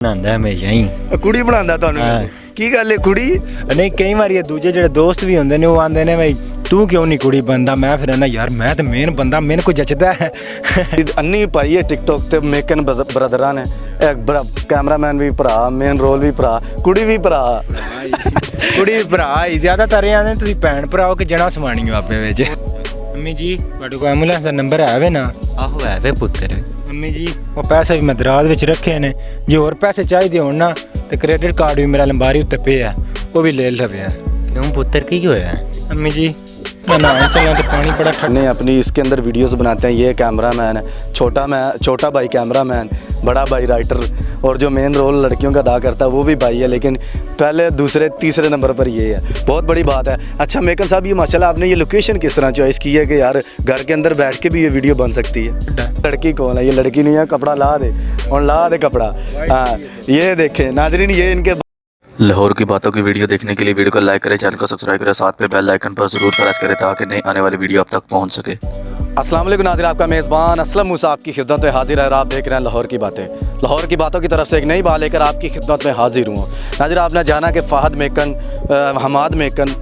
ਬਣਾਉਂਦਾ ਹਮੇਸ਼ਾ ਹੀ ਕੁੜੀ ਬਣਾਉਂਦਾ ਤੁਹਾਨੂੰ ਕੀ ਗੱਲ ਹੈ ਕੁੜੀ ਨਹੀਂ ਕਈ ਵਾਰੀ ਇਹ ਦੂਜੇ ਜਿਹੜੇ ਦੋਸਤ ਵੀ ਹੁੰਦੇ ਨੇ ਉਹ ਆਂਦੇ ਨੇ ਬਈ ਤੂੰ ਕਿਉਂ ਨਹੀਂ ਕੁੜੀ ਬਣਦਾ ਮੈਂ ਫਿਰ ਨਾ ਯਾਰ ਮੈਂ ਤਾਂ ਮੇਨ ਬੰਦਾ ਮੈਨੂੰ ਕੋਈ ਜੱਚਦਾ ਹੈ ਅੰਨੀ ਪਾਈ ਹੈ ਟਿਕਟੋਕ ਤੇ ਮੇਕਨ ਬ੍ਰਦਰਾਂ ਨੇ ਕੈਮਰਾਮੈਨ ਵੀ ਭਰਾ ਮੇਨ ਰੋਲ ਵੀ ਭਰਾ ਕੁੜੀ ਵੀ ਭਰਾ ਕੁੜੀ ਵੀ ਭਰਾ ਹੀ ਜ਼ਿਆਦਾਤਰ ਇਹ ਆਂਦੇ ਤੁਸੀਂ ਭੈਣ ਭਰਾ ਹੋ ਕਿ ਜਣਾ ਸਮਾਣੀ ਹੋ ਆਪੇ ਵਿੱਚ ਮੰਮੀ ਜੀ ਤੁਹਾਡੇ ਕੋਲ ਐਂਬੂਲੈਂਸ ਦਾ ਨੰਬਰ ਹੈ ਵੇ ਨਾ ਆਹੋ ਹੈ ਵੇ ਪੁੱਤਰ ਮੰਮੀ ਜੀ ਉਹ ਪੈਸੇ ਵੀ ਮੈਂ ਦਰਾਜ਼ ਵਿੱਚ ਰੱਖੇ ਨੇ ਜੇ ਹੋਰ ਪੈਸੇ ਚਾਹੀਦੇ ਹੋਣ ਨਾ ਤੇ ਕ੍ਰੈਡਿਟ ਕਾਰਡ ਵੀ ਮੇਰਾ ਲੰਬਾਰੀ ਉੱਤੇ ਪਿਆ ਉਹ ਵੀ ਲੈ ਲਵੇ क्यों पुत्र की होया अम्मी जी मैं नहाने चला तो पानी बड़ा ठंडे अपनी इसके अंदर वीडियोस बनाते हैं ये कैमरामैन है छोटा भाई कैमरामैन बड़ा भाई राइटर और जो मेन रोल लड़कियों का अदा करता है वो भी भाई है लेकिन पहले दूसरे तीसरे नंबर पर ये है बहुत बड़ी बात है। अच्छा मेकन साहब ये माशाल्लाह आपने ये लोकेशन किस तरह चॉइस की है कि यार घर के अंदर बैठ के भी ये वीडियो बन सकती है। लड़की कौन है ये लड़की नहीं है कपड़ा ला दे और ला दे कपड़ा हाँ ये देखे नाजरीन ये इनके लाहौर की बातों की वीडियो देखने के लिए वीडियो को लाइक करें चैनल को सब्सक्राइब करें साथ में बेल आइकन पर जरूर प्रेस करें ताकि नई आने वाली वीडियो आप तक पहुंच सके। अस्सलाम वालेकुम नाज़रीन आपका मेज़बान असलम मूसा आपकी खिदमत में हाजिर है और आप देख रहे हैं लाहौर की बातें। लाहौर की बातों की तरफ से एक नई बात लेकर आपकी खिदमत में हाजिर हूँ। नाज़रीन आपने जाना कि फ़हद मेकन हमाद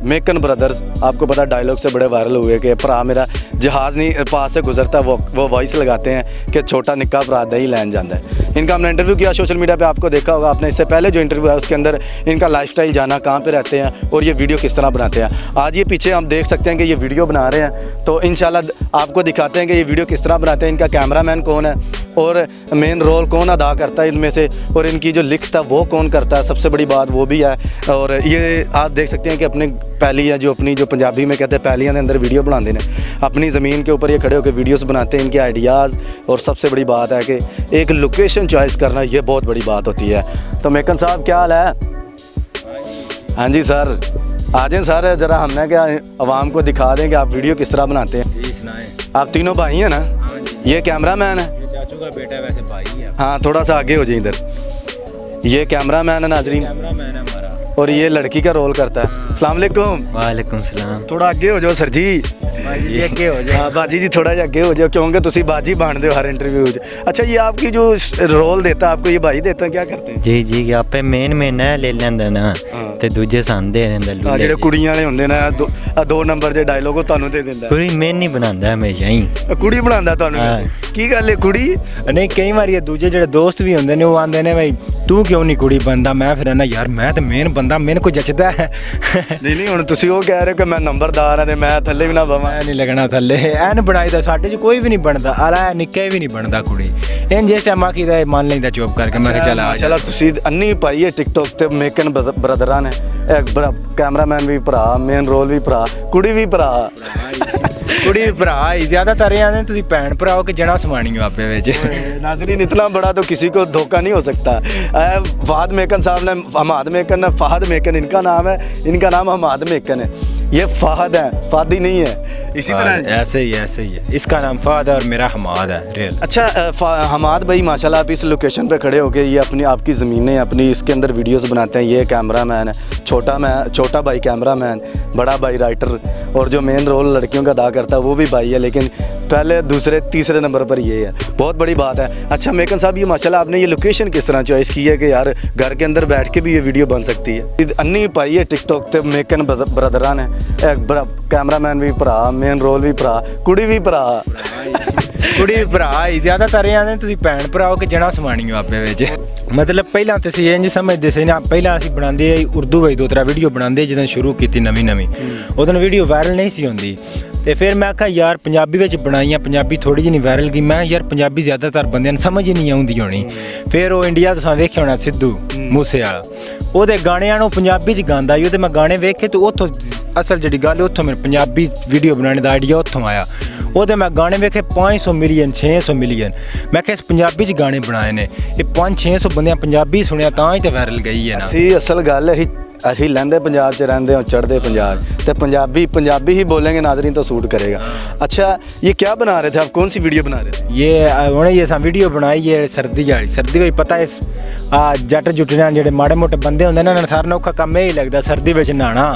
मेकन ब्रदर्स आपको पता डायलॉग से बड़े वायरल हुए कि भरा मेरा जहाज़ नहीं पास से गुजरता वो वॉइस लगाते हैं कि छोटा निक्का भरा दही लैन जाता है। इनका हमने इंटरव्यू किया सोशल मीडिया पे आपको देखा होगा आपने इससे पहले जो इंटरव्यू है उसके अंदर इनका लाइफस्टाइल जाना कहाँ पे रहते हैं और ये वीडियो किस तरह बनाते हैं। आज ये पीछे हम देख सकते हैं कि ये वीडियो बना रहे हैं तो इंशाल्लाह आपको दिखाते हैं कि ये वीडियो किस तरह बनाते हैं इनका कैमरामैन कौन है और मेन रोल कौन अदा करता है इनमें से और इनकी जो लिखत है वो कौन करता है सबसे बड़ी बात वो भी है। और ये आप देख सकते हैं कि अपने पहली है जो अपनी जो पंजाबी में कहते हैं पहलियां के अंदर वीडियो बनाते हैं अपनी ज़मीन के ऊपर ये खड़े होकर वीडियोस बनाते हैं इनके आइडियाज़ और सबसे बड़ी बात है कि एक लोकेशन चॉइस करना ये बहुत बड़ी बात होती है। तो मेकन साहब क्या हाल है? हाँ जी सर आ जाए सर ज़रा हमने क्या आवाम को दिखा दें कि आप वीडियो किस तरह बनाते हैं। आप तीनों भाई हैं ना? ये कैमरामैन है चाचू का बेटा वैसे भाई है। हाँ थोड़ा सा आगे हो जाए इधर ये कैमरामैन है नाजरीन कैमरामैन है हमारा और ये लड़की का रोल करता है। अस्सलाम वालेकुम। वालेकुम सलाम थोड़ा आगे हो जाओ सर जी बाजी अगे हो जाए हाँ बाजी जी थोड़ा अगे हो जाओ क्योंकि तुसी बाजी बनते हो हर इंटरव्यू। अच्छा ये आपकी जो रोल देता है आपको ये भाई देता है क्या करते हैं? जी जी आपे मेन है ले लेंदा ना ते दूजे सान दे देंदा हाँ जेडे कुड़ियां वाले हुंदे ना दो नंबर जे डायलॉग वो ਤੁਹਾਨੂੰ दे ਦਿੰਦਾ कुड़ी मेन नहीं बनांदा हमेशा ही ਕੁੜੀ ਬਣਾਉਂਦਾ ਤੁਹਾਨੂੰ ਕੀ ਗੱਲ ਹੈ ਕੁੜੀ ਨਹੀਂ ਕਈ ਵਾਰੀ ਇਹ ਦੂਜੇ ਜਿਹੜੇ ਦੋਸਤ ਵੀ ਹੁੰਦੇ ਨੇ ਉਹ ਆਂਦੇ ਨੇ ਬਈ ਤੂੰ ਕਿਉਂ ਨਹੀਂ ਕੁੜੀ ਬਣਦਾ ਮੈਂ ਫਿਰ ਨਾ ਯਾਰ ਮੈਂ ਤਾਂ ਮੇਨ ਬੰਦਾ ਮੈਨੂੰ ਕੋਈ ਜੱਚਦਾ ਹੈ ਨਹੀਂ ਹੁਣ ਤੁਸੀਂ ਉਹ ਕਹਿ ਰਹੇ ਹੋ ਕਿ ਮੈਂ ਨੰਬਰਦਾਰ ਹਾਂ ਤੇ ਮੈਂ ਥੱਲੇ ਵੀ ਨਾ ਬਵਾਂ ਨਹੀਂ ਲੱਗਣਾ ਥੱਲੇ ਐਨ ਬਣਾਈਦਾ ਸਾਡੇ 'ਚ ਕੋਈ ਵੀ ਨਹੀਂ ਬਣਦਾ ਆਲਾ ਨਿੱਕੇ ਵੀ ਨਹੀਂ ਬਣਦਾ ਕੁੜੀ ਇਹ ਜਿਸ ਟਾਈਮ ਆਖੀਦਾ ਮੰਨ ਲੈਂਦਾ ਚੁੱਪ ਕਰਕੇ ਮੈਂ ਕਿਹਾ ਚੱਲ ਆ ਚਲੋ ਤੁਸੀਂ ਅੰਨੀ ਪਾਈ ਹੈ ਟਿਕਟੋਕ ਤੇ ਮੇਕਨ ਬ੍ਰਦਰਾਂ ਨੇ कैमरामैन भी भरा मेन रोल भी भरा कुड़ी भी भरा कुड़ी भी भरा ही ज़्यादातर आने तुसी भैन भरा हो कि जना समानी हो आपे विच। नाज़रीन इतना बड़ा तो किसी को धोखा नहीं हो सकता। फहद मेकन साहब ने हमाद मेकन फहद मेकन इनका नाम है इनका नाम हमाद मेकन है ये फहद है फादी नहीं है इसी तरह ऐसे ही है इसका नाम फहद है और मेरा हमाद है रियल। अच्छा हमाद भाई माशाल्लाह आप इस लोकेशन पे खड़े होके ये अपनी आपकी ज़मीनें अपनी इसके अंदर वीडियोस बनाते हैं ये कैमरामैन है छोटा भाई कैमरामैन बड़ा भाई राइटर और जो मेन रोल लड़कियों का अदा करता है वो भी भाई है लेकिन पहले दूसरे तीसरे नंबर पर ये है बहुत बड़ी बात है। अच्छा मेकन साहब ये माशाल्लाह आपने ये लोकेशन किस तरह चॉइस की है कि यार घर के अंदर बैठ के भी ये वीडियो बन सकती है। अन्नी पाई है टिकटॉक ते मेकन ब्रदਰਾਂ ने कैमरामैन भी भरा मेन रोल भी भरा कुड़ी भी भरा ਕੁੜੀ ਵੀ ਭਰਾ ਹੀ ਜ਼ਿਆਦਾਤਰ ਆਂਦੇ ਤੁਸੀਂ ਭੈਣ ਭਰਾ ਹੋ ਕਿ ਜਣਾ ਸਮਾਣੀ ਹੋ ਆਪੇ ਵਿੱਚ ਮਤਲਬ ਪਹਿਲਾਂ ਤੇ ਅਸੀਂ ਇੰਜ ਸਮਝਦੇ ਸੀ ਨਾ ਪਹਿਲਾਂ ਅਸੀਂ ਬਣਾਉਂਦੇ ਉਰਦੂ ਵਿੱਚ 2-3 ਵੀਡੀਓ ਬਣਾਉਂਦੇ ਜਦੋਂ ਸ਼ੁਰੂ ਕੀਤੀ ਨਵੀਂ ਉਦੋਂ ਵੀਡੀਓ ਵਾਇਰਲ ਨਹੀਂ ਸੀ ਹੁੰਦੀ ਤੇ ਫਿਰ ਮੈਂ ਆਖਿਆ ਯਾਰ ਪੰਜਾਬੀ ਵਿੱਚ ਬਣਾਈਆਂ ਪੰਜਾਬੀ ਥੋੜੀ ਜਿਹੀ ਨਹੀਂ ਵਾਇਰਲ ਗਈ ਮੈਂ ਯਾਰ ਪੰਜਾਬੀ ਜ਼ਿਆਦਾਤਰ ਬੰਦਿਆਂ ਨੂੰ ਸਮਝ ਹੀ ਨਹੀਂ ਆਉਂਦੀ ਹੋਣੀ। ਫਿਰ ਉਹ ਇੰਡੀਆ ਤੋਂ ਵੇਖਿਆ ਹੋਣਾ ਸਿੱਧੂ ਮੂਸੇ ਵਾਲਾ ਉਹਦੇ ਗਾਣਿਆਂ ਨੂੰ ਪੰਜਾਬੀ 'ਚ ਗਾਉਂਦਾ ਸੀ ਉਹਦੇ ਮੈਂ ਗਾਣੇ ਵੇਖੇ ਤੇ ਉੱਥੋਂ ਅਸਲ ਜਿਹੜੀ ਗੱਲ ਉੱਥੋਂ ਮੇਰੇ ਪੰਜਾਬੀ ਵੀਡੀਓ ਬਣਾਉਣ ਦਾ ਆਈਡੀਆ ਉੱਥੋਂ ਆਇਆ। ਉਹਦੇ ਮੈਂ ਗਾਣੇ ਵੇਖੇ 500 ਮਿਲੀਅਨ 600 ਮਿਲੀਅਨ ਮੈਂ ਕਿਹਾ ਇਸ ਪੰਜਾਬੀ 'ਚ ਗਾਣੇ ਬਣਾਏ ਨੇ ਇਹ 500-600 ਬੰਦਿਆਂ ਪੰਜਾਬੀ ਸੁਣਿਆ ਤਾਂ ਹੀ ਤਾਂ ਵਾਇਰਲ ਗਈ ਹੈ ਨਾ। ਅਸੀਂ ਅਸਲ ਗੱਲ ਹੈ ਅਸੀਂ ਲਹਿੰਦੇ पंजाब च रहते हो चढ़ते पंजाब तो पंजाबी ही बोलेंगे नाजरीन तो सूट करेगा। अच्छा ये क्या बना रहे थे आप कौन सी वीडियो बना रहे थे? ये उन्हें ये वीडियो बनाई है सर्दी वाली सर्दी में पता है जट जुटने जेडे माड़े मोटे बंदे होंगे ना सारे औखा काम यही लगता सर्दी में नहाना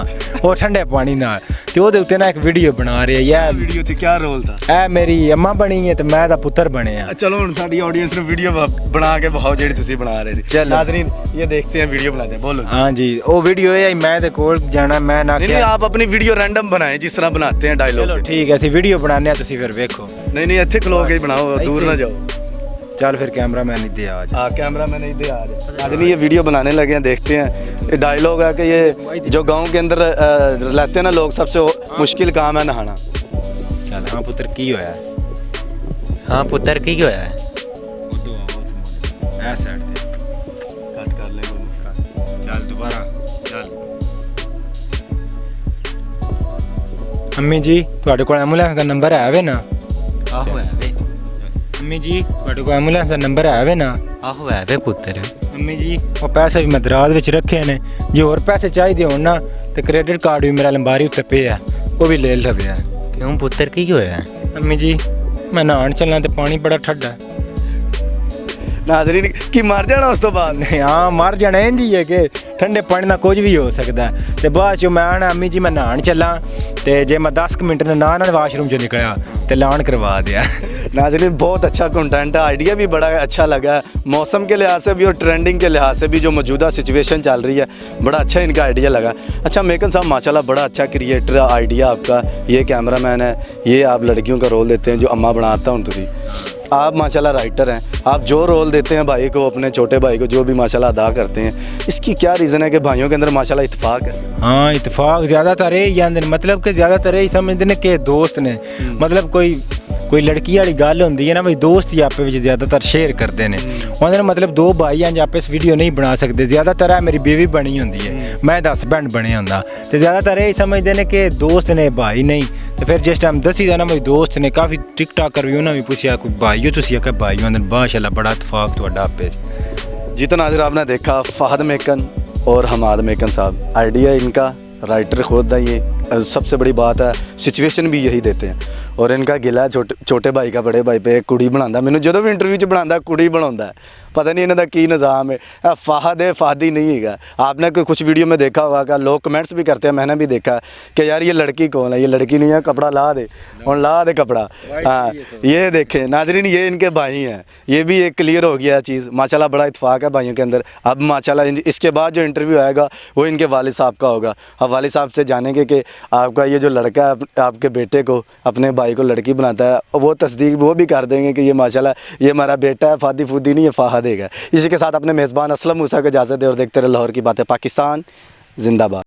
ਉਹ ਠੰਡੇ ਪਾਣੀ ਨਾਲ ਤੇ ਉਹਦੇ ਉੱਤੇ ਨਾ ਇੱਕ ਵੀਡੀਓ ਬਣਾ ਰਹੇ ਆ क्या वीडियो थी, क्या रोल था? ਇਹ ਮੇਰੀ ਅੰਮਾ ਬਣੀ ਹੈ ਤੇ ਮੈਂ ਦਾ ਪੁੱਤਰ ਬਣਿਆ चलो हुण साडी ऑडियंस ਨੂੰ ਵੀਡੀਓ ਬਣਾ ਕੇ ਬਹਾਓ ਜਿਹੜੀ ਤੁਸੀਂ ਬਣਾ ਰਹੇ ਸੀ। चलो। नाज़रीन ये देखते हैं, वीडियो बनाते हैं, बोलो। ਹਾਂਜੀ ਉਹ ਵੀਡੀਓ ਇਹ ਮੈਂ ਦੇ ਕੋਲ ਜਾਣਾ ਮੈਂ ਨਾ नहीं नहीं, आप अपनी वीडियो रैंडम बनाएं जिस तरह बनाते हैं डायलॉग ਚਲੋ से। ਠੀਕ ਹੈ ਅਸੀਂ ਵੀਡੀਓ ਬਣਾਉਂਦੇ ਆ ਤੁਸੀਂ ਫਿਰ ਵੇਖੋ नहीं नहीं, ਇੱਥੇ ਖਲੋ ਕੇ ਹੀ बनाओ, दूर ना जाओ। ਚੱਲ ਫਿਰ ਕੈਮਰਾਮੈਨ ਇੱਥੇ ਆ ਜਾ हाँ, कैमरा मैन इधर आ जाए। नाज़रीन ये वीडियो बनाने लगे हैं, देखते हैं। ये डायलॉग है कि ये जो गांव के अंदर रहते हैं ना लोग, सबसे मुश्किल काम है नहाना। ਚੱਲ ਹਾਂ ਪੁੱਤਰ ਕੀ ਹੋਇਆ ਹਾਂ ਪੁੱਤਰ ਕੀ ਹੋਇਆ ਹੈ? ਐ ਸਾਈਡ ਤੇ कट कर ले ਚੱਲ ਦੁਬਾਰਾ ਚੱਲ ਅੰਮੀ ਜੀ ਤੁਹਾਡੇ ਕੋਲ ਐਂਬੂਲੈਂਸ ਦਾ ਨੰਬਰ ਹੈ ਵੇ ਨਾ ਆਹੋ ਹੈ ਵੇ, ਅੰਮੀ ਜੀ ਤੁਹਾਡੇ ਕੋਲ ਐਂਬੂਲੈਂਸ ਦਾ ਨੰਬਰ ਹੈ ਵੇ ਨਾ ਆਹੋ ਹੈ ਵੇ ਪੁੱਤਰ। ਅੰਮੀ ਜੀ ਉਹ ਪੈਸੇ ਵੀ ਮੈਂ ਦਰਾਜ਼ ਵਿੱਚ ਰੱਖੇ ਨੇ ਜੇ ਹੋਰ ਪੈਸੇ ਚਾਹੀਦੇ ਹੋਣ ਨਾ ਤੇ ਕ੍ਰੈਡਿਟ ਕਾਰਡ ਵੀ ਮੇਰਾ ਲੰਬਾਰੀ ਉੱਤੇ ਪਿਆ ਉਹ ਵੀ ਲੈ ਲਵੇ ਕਿਉਂ ਪੁੱਤਰ ਕੀ ਹੋਇਆ ਹੈ? ਅੰਮੀ ਜੀ ਮੈਂ ਨਹਾਉਣ ਚੱਲਾਂ ਤੇ ਪਾਣੀ ਬੜਾ ਠੰਡਾ ਹੈ नाज़रीन की मर जाना उस तो बाद। ਨਹੀਂ ਹਾਂ ਮਰ ਜਾਣਾ ਇੰਝ ਹੀ ਹੈ ਕਿ ਠੰਡੇ ਪਾਣੀ ਨਾਲ ਕੁਝ ਵੀ ਹੋ ਸਕਦਾ ਹੈ। ਤੇ ਬਾਅਦ ਚੋਂ ਮੈਂ ਆਣਾ ਅੰਮੀ ਜੀ ਮੈਂ ਨਹਾਉਣ ਚੱਲਾਂ ਤੇ ਜੇ ਮੈਂ 10 ਮਿੰਟ ਨਾਲ ਵਾਸ਼ਰੂਮ ਚੋਂ ਨਿਕਲਿਆ ਤੇ ਲਾਣ ਕਰਵਾ ਦਿਆ नाज़रीन बहुत अच्छा कंटेंट है, आइडिया भी बड़ा अच्छा लगा है। मौसम के लिहाज से भी और ट्रेंडिंग के लिहाज से भी जो मौजूदा सिचुएशन चल रही है, बड़ा अच्छा इनका आइडिया लगा। अच्छा मेकन साहब माशाल्लाह बड़ा अच्छा क्रिएटर आइडिया आपका, ये कैमरामैन है, ये आप लड़कियों का रोल देते हैं जो अम्मा बनाता हूँ तुझी। आप माशाल्लाह राइटर हैं, आप जो रोल देते हैं भाई को, अपने छोटे भाई को जो भी माशाल्लाह अदा करते हैं, इसकी क्या रीज़न है कि भाइयों के अंदर माशाल्लाह इत्तेफाक है? हाँ इतफाक ज़्यादातर यही आंदे ने मतलब कि ज़्यादातर यही समझते ने कि दोस्त ने मतलब कोई लड़की वाली गल होंदी है ना भाई दोस्त ही आपे विच ज़्यादातर शेयर करते हैं उन्होंने मतलब दो भाई हैं आपस वीडियो नहीं बना सकते ज़्यादातर है मेरी बीवी बनी होंदी है मैं 10 हसबैंड बने होंदा तो ज़्यादातर यही समझते हैं कि दोस्त ने भाई नहीं तो फिर जिस टाइम दसी दा ना भाई दोस्त ने काफ़ी टिक टाकर भी उन्होंने भी पूछा कोई भाई हो तुसी आखिया भाई होंदे माशाल्लाह बड़ा इतफाक तुहाडा आपे जी। तो नाज़रीन आपने देखा फ़हद मेकन और हमाद मेकन साहब, आइडिया इनका, राइटर खुद है, ये सबसे बड़ी बात है सिचुएशन भी यही देते हैं और इनका गिला छोटे भाई का बड़े भाई पे कुड़ी बनाता मैंने जो भी इंटरव्यू च बनाता कुड़ी बनाता है पता नहीं इन्हों की निज़ाम है। फ़हद है फ़हदी नहीं है। आपने कुछ वीडियो में देखा होगा कि लोग कमेंट्स भी करते हैं, मैंने भी देखा कि यार ये लड़की कौन है, ये लड़की नहीं है, कपड़ा ला दे और ला दे कपड़ा। हाँ ये देखें नाज़रीन ये इनके भाई हैं, ये भी एक क्लियर हो गया चीज़ माशाल्लाह, बड़ा इत्तेफाक है भाइयों के अंदर। अब माशाल्लाह इसके बाद जो इंटरव्यू आएगा वो इनके वालिद साहब का होगा। अब वालिद साहब से जानेंगे कि आपका ये जो लड़का है आपके बेटे को अपने भाई को लड़की बनाता है, वो तस्दीक वो भी कर देंगे कि ये माशाल्लाह ये हमारा बेटा है, फादी फूदी नहीं है, फ़हद है। इसी के साथ अपने मेज़बान असलम मूसा को इजाज़त दे और देखते रहे लाहौर की बातें पाकिस्तान जिंदाबाद।